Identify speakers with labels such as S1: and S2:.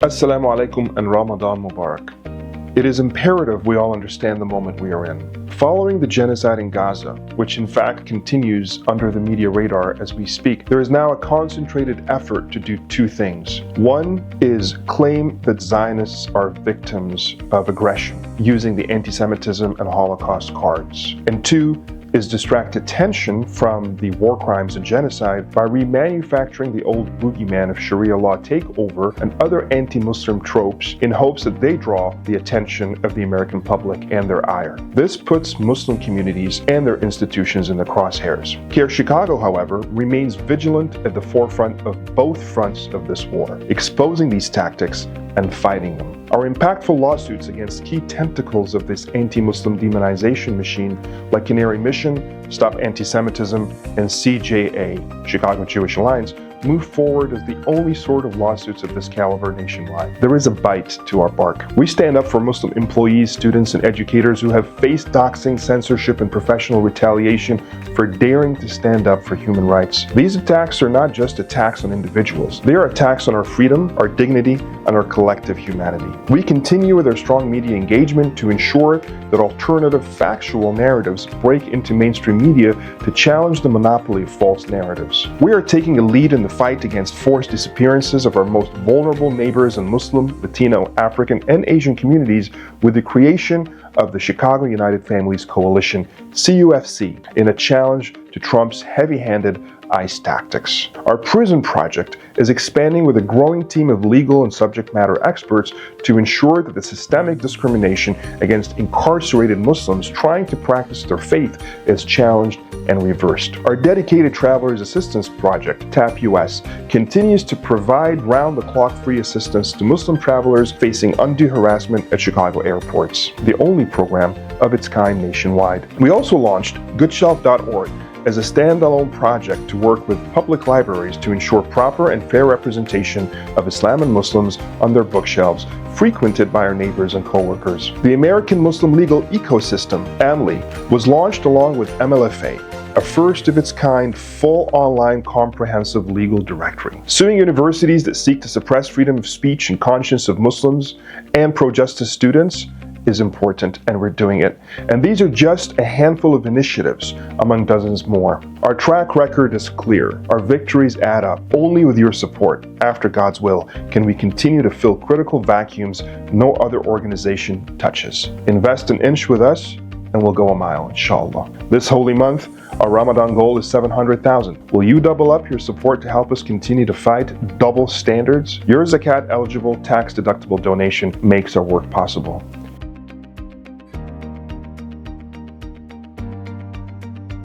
S1: Assalamu alaikum and Ramadan Mubarak. It is imperative we all understand the moment we are in. Following the genocide in Gaza, which in fact continues under the media radar as we speak, there is now a concentrated effort to do two things. One is claim that Zionists are victims of aggression using the anti-Semitism and Holocaust cards. And two is distract attention from the war crimes and genocide by remanufacturing the old boogeyman of Sharia law takeover and other anti-Muslim tropes in hopes that they draw the attention of the American public and their ire. This puts Muslim communities and their institutions in the crosshairs. CAIR-Chicago, however, remains vigilant at the forefront of both fronts of this war, exposing these tactics and fighting them. Our impactful lawsuits against key tentacles of this anti-Muslim demonization machine, like Canary Mission, Stop Anti-Semitism, and CJA, Chicago Jewish Alliance, move forward as the only sort of lawsuits of this caliber nationwide. There is a bite to our bark. We stand up for Muslim employees, students, and educators who have faced doxing, censorship, and professional retaliation for daring to stand up for human rights. These attacks are not just attacks on individuals. They are attacks on our freedom, our dignity, and our collective humanity. We continue with our strong media engagement to ensure that alternative factual narratives break into mainstream media to challenge the monopoly of false narratives. We are taking a lead in the fight against forced disappearances of our most vulnerable neighbors in Muslim, Latino, African, and Asian communities with the creation of the Chicago United Families Coalition, CUFC, in a challenge to Trump's heavy-handed ICE tactics. Our prison project is expanding with a growing team of legal and subject matter experts to ensure that the systemic discrimination against incarcerated Muslims trying to practice their faith is challenged and reversed. Our dedicated Travelers Assistance Project, TAP-US, continues to provide round-the-clock free assistance to Muslim travelers facing undue harassment at Chicago airports, the only program of its kind nationwide. We also launched goodshelf.org as a standalone project to work with public libraries to ensure proper and fair representation of Islam and Muslims on their bookshelves, frequented by our neighbors and co-workers. The American Muslim Legal Ecosystem, AMLE, was launched along with MLFA, a first-of-its-kind, full online comprehensive legal directory. Suing universities that seek to suppress freedom of speech and conscience of Muslims and pro-justice students is important, and we're doing it. And these are just a handful of initiatives among dozens more. Our track record is clear. Our victories add up. Only with your support, after God's will, can we continue to fill critical vacuums no other organization touches. Invest an inch with us, and we'll go a mile, inshallah. This holy month, our Ramadan goal is 700,000. Will you double up your support to help us continue to fight double standards? Your zakat-eligible, tax-deductible donation makes our work possible.